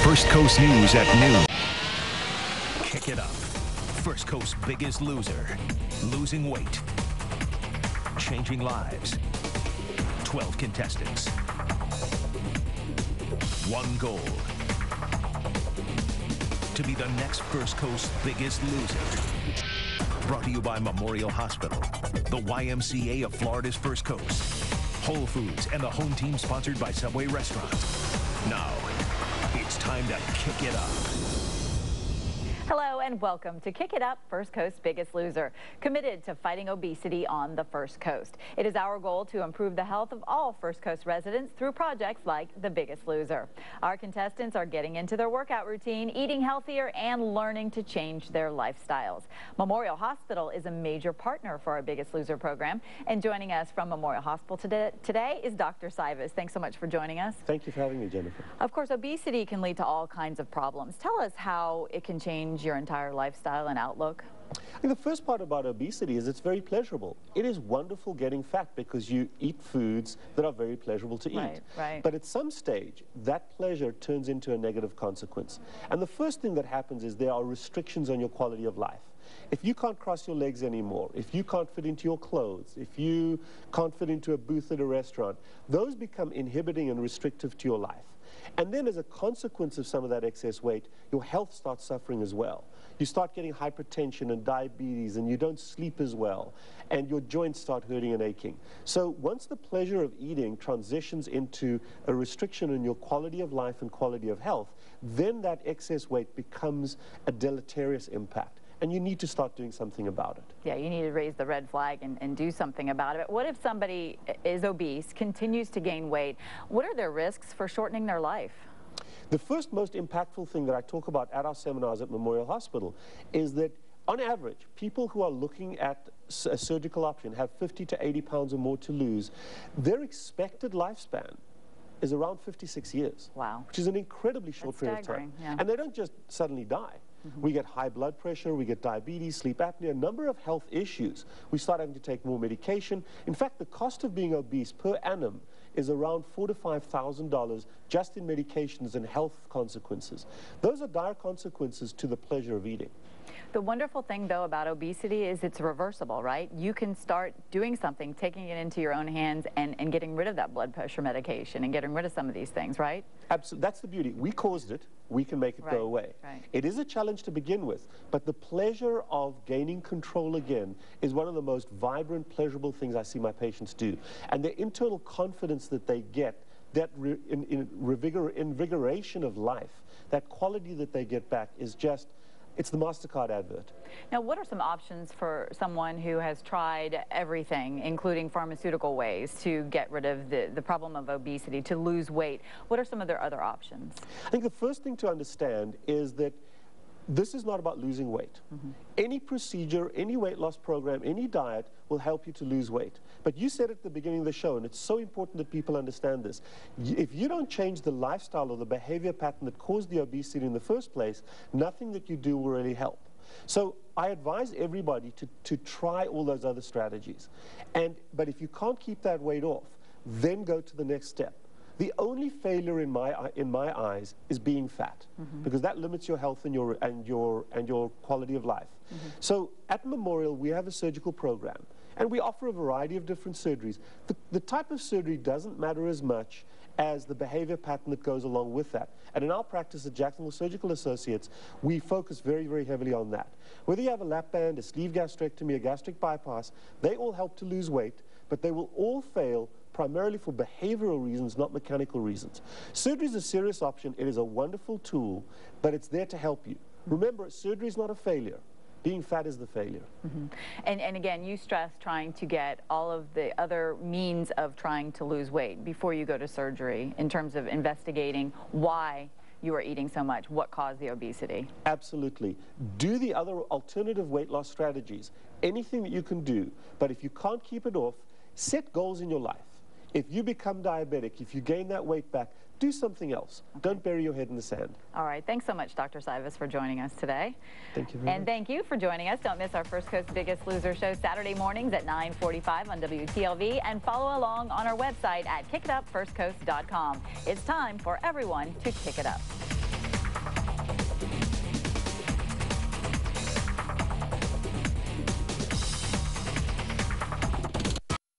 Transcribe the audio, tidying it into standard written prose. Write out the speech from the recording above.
First Coast News at noon. Kick it up. First Coast's biggest loser. Losing weight. Changing lives. 12 contestants. One goal. To be the next First Coast's biggest loser. Brought to you by Memorial Hospital, the YMCA of Florida's First Coast, Whole Foods, and the home team sponsored by Subway Restaurant. Now, it's time to kick it up. Hello and welcome to Kick It Up, First Coast's biggest loser, committed to fighting obesity on the First Coast. It is our goal to improve the health of all First Coast residents through projects like The Biggest Loser. Our contestants are getting into their workout routine, eating healthier, and learning to change their lifestyles. Memorial Hospital is a major partner for our Biggest Loser program, and joining us from Memorial Hospital today is Dr. Sivas. Thanks so much for joining us. Thank you for having me, Jennifer. Of course, obesity can lead to all kinds of problems. Tell us how it can change your entire lifestyle and outlook. I think the first part about obesity is it's very pleasurable. It is wonderful getting fat because you eat foods that are very pleasurable to eat. Right. But at some stage, that pleasure turns into a negative consequence. And the first thing that happens is there are restrictions on your quality of life. If you can't cross your legs anymore, if you can't fit into your clothes, if you can't fit into a booth at a restaurant, those become inhibiting and restrictive to your life. And then as a consequence of some of that excess weight, your health starts suffering as well. You start getting hypertension and diabetes, and you don't sleep as well, and your joints start hurting and aching. So once the pleasure of eating transitions into a restriction in your quality of life and quality of health, then that excess weight becomes a deleterious impact. And you need to start doing something about it. Yeah, you need to raise the red flag and do something about it. What if somebody is obese, continues to gain weight? What are their risks for shortening their life? The first most impactful thing that I talk about at our seminars at Memorial Hospital is that, on average, people who are looking at a surgical option have 50 to 80 pounds or more to lose. Their expected lifespan is around 56 years. Wow. Which is an incredibly short period of time. Yeah. And they don't just suddenly die. We get high blood pressure, we get diabetes, sleep apnea, a number of health issues. We start having to take more medication. In fact, the cost of being obese per annum is around $4,000 to $5,000 just in medications and health consequences. Those are dire consequences to the pleasure of eating. The wonderful thing, though, about obesity is it's reversible, right? You can start doing something, taking it into your own hands and getting rid of that blood pressure medication and getting rid of some of these things, right? Absolutely. That's the beauty. We caused it. We can make it go away. Right. It is a challenge to begin with, but the pleasure of gaining control again is one of the most vibrant, pleasurable things I see my patients do. And the internal confidence that they get, that invigoration of life, that quality that they get back is just, it's the MasterCard advert. Now, what are some options for someone who has tried everything, including pharmaceutical ways, to get rid of the problem of obesity, to lose weight? What are some of their other options? I think the first thing to understand is that this is not about losing weight. Any procedure, any weight loss program, any diet will help you to lose weight. But you said at the beginning of the show, and it's so important that people understand this, if you don't change the lifestyle or the behavior pattern that caused the obesity in the first place, nothing that you do will really help. So I advise everybody to try all those other strategies. But if you can't keep that weight off, then go to the next step. The only failure in my eyes is being fat, because that limits your health and your quality of life. So at Memorial, we have a surgical program, and we offer a variety of different surgeries. The type of surgery doesn't matter as much as the behavior pattern that goes along with that. And in our practice at Jacksonville Surgical Associates, we focus very, very heavily on that. Whether you have a lap band, a sleeve gastrectomy, a gastric bypass, they all help to lose weight, but they will all fail primarily for behavioral reasons, not mechanical reasons. Surgery is a serious option. It is a wonderful tool, but it's there to help you. Remember, surgery is not a failure. Being fat is the failure. And again, you stress trying to get all of the other means of trying to lose weight before you go to surgery in terms of investigating why you are eating so much, what caused the obesity. Absolutely. Do the other alternative weight loss strategies, anything that you can do, but if you can't keep it off, set goals in your life. If you become diabetic, if you gain that weight back, do something else. Don't bury your head in the sand. All right. Thanks so much, Dr. Sivas, for joining us today. Thank you very much. And thank you for joining us. Don't miss our First Coast Biggest Loser show Saturday mornings at 9:45 on WTLV, and follow along on our website at kickitupfirstcoast.com. It's time for everyone to kick it up.